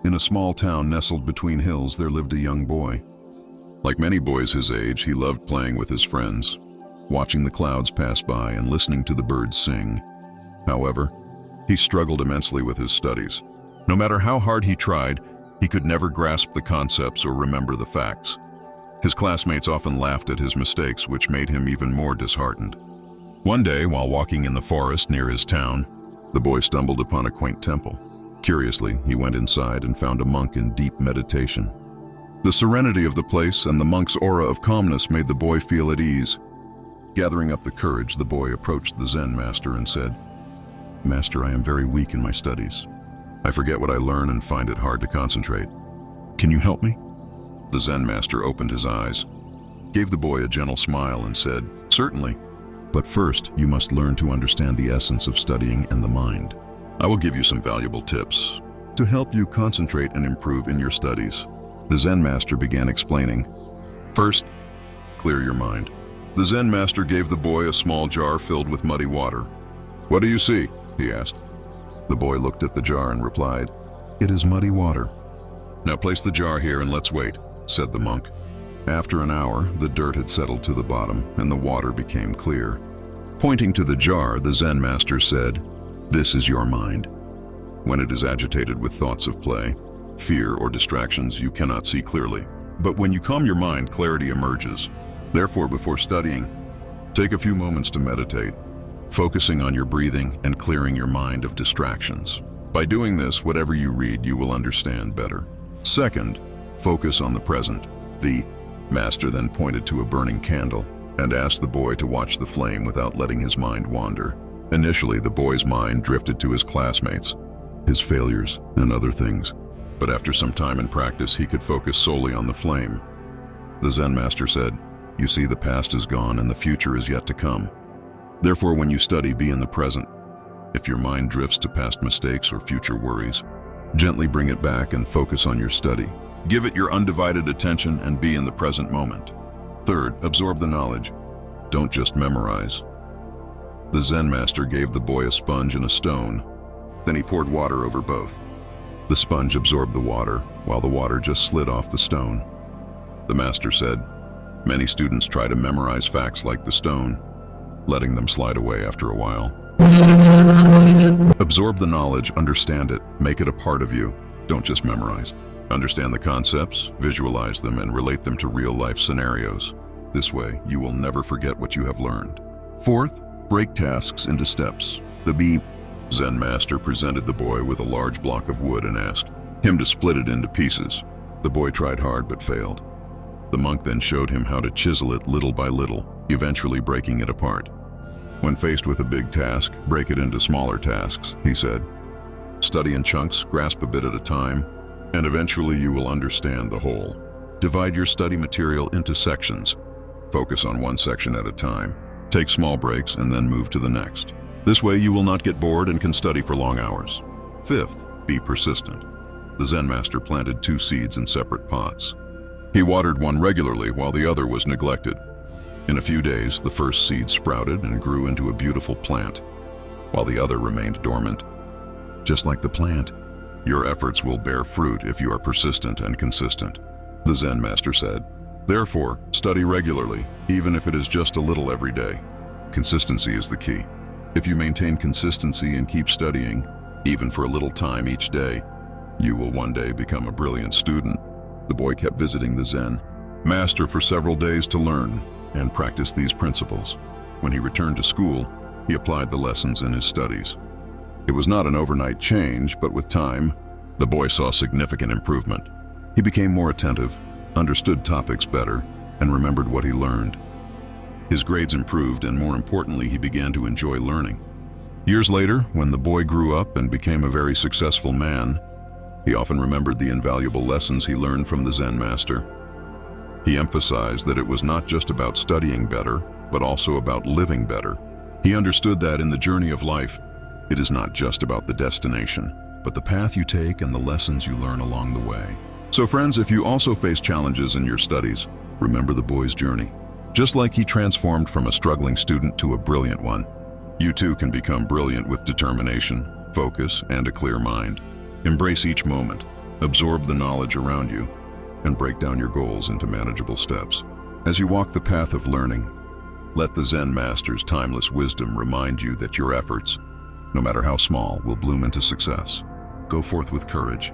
In a small town nestled between hills, there lived a young boy. Like many boys his age, he loved playing with his friends, watching the clouds pass by and listening to the birds sing. However, he struggled immensely with his studies. No matter how hard he tried, he could never grasp the concepts or remember the facts. His classmates often laughed at his mistakes, which made him even more disheartened. One day, while walking in the forest near his town, the boy stumbled upon a quaint temple. Curiously, he went inside and found a monk in deep meditation. The serenity of the place and the monk's aura of calmness made the boy feel at ease. Gathering up the courage, the boy approached the Zen master and said, "Master, I am very weak in my studies. I forget what I learn and find it hard to concentrate. Can you help me?" The Zen master opened his eyes, gave the boy a gentle smile and said, "Certainly, but first you must learn to understand the essence of studying and the mind. I will give you some valuable tips to help you concentrate and improve in your studies." The Zen master began explaining. First, clear your mind. The Zen master gave the boy a small jar filled with muddy water. "What do you see?" he asked. The boy looked at the jar and replied, "It is muddy water." "Now place the jar here and let's wait," said the monk. After an hour, the dirt had settled to the bottom and the water became clear. Pointing to the jar, the Zen master said, "This is your mind. When it is agitated with thoughts of play, fear, or distractions, you cannot see clearly. But when you calm your mind, clarity emerges. Therefore, before studying, take a few moments to meditate, focusing on your breathing and clearing your mind of distractions. By doing this, whatever you read, you will understand better. Second, focus on the present." The master then pointed to a burning candle and asked the boy to watch the flame without letting his mind wander. Initially, the boy's mind drifted to his classmates, his failures, and other things. But after some time in practice, he could focus solely on the flame. The Zen master said, "You see, the past is gone and the future is yet to come. Therefore, when you study, be in the present. If your mind drifts to past mistakes or future worries, gently bring it back and focus on your study. Give it your undivided attention and be in the present moment. Third, absorb the knowledge. Don't just memorize." The Zen master gave the boy a sponge and a stone. Then he poured water over both. The sponge absorbed the water, while the water just slid off the stone. The master said, "Many students try to memorize facts like the stone, letting them slide away after a while. Absorb the knowledge, understand it, make it a part of you. Don't just memorize. Understand the concepts, visualize them, and relate them to real-life scenarios. This way, you will never forget what you have learned." Fourth, break tasks into steps. The Zen master presented the boy with a large block of wood and asked him to split it into pieces. The boy tried hard but failed. The monk then showed him how to chisel it little by little, eventually breaking it apart. When faced with a big task, break it into smaller tasks, he said. Study in chunks, grasp a bit at a time, and eventually you will understand the whole. Divide your study material into sections. Focus on one section at a time. Take small breaks and then move to the next. This way you will not get bored and can study for long hours. Fifth, be persistent. The Zen master planted 2 seeds in separate pots. He watered one regularly while the other was neglected. In a few days, the first seed sprouted and grew into a beautiful plant, while the other remained dormant. Just like the plant, your efforts will bear fruit if you are persistent and consistent, the Zen master said. Therefore, study regularly, even if it is just a little every day. Consistency is the key. If you maintain consistency and keep studying, even for a little time each day, you will one day become a brilliant student. The boy kept visiting the Zen master for several days to learn and practice these principles. When he returned to school, he applied the lessons in his studies. It was not an overnight change, but with time, the boy saw significant improvement. He became more attentive, understood topics better, and remembered what he learned. His grades improved, and more importantly, he began to enjoy learning. Years later, when the boy grew up and became a very successful man, he often remembered the invaluable lessons he learned from the Zen master. He emphasized that it was not just about studying better, but also about living better. He understood that in the journey of life, it is not just about the destination, but the path you take and the lessons you learn along the way. So friends, if you also face challenges in your studies, remember the boy's journey. Just like he transformed from a struggling student to a brilliant one, you too can become brilliant with determination, focus, and a clear mind. Embrace each moment, Absorb the knowledge around you and break down your goals into manageable steps. As you walk the path of learning, let the Zen master's timeless wisdom remind you that your efforts, no matter how small, will bloom into success. Go forth with courage,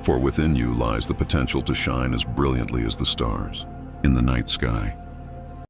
for within you lies the potential to shine as brilliantly as the stars in the night sky.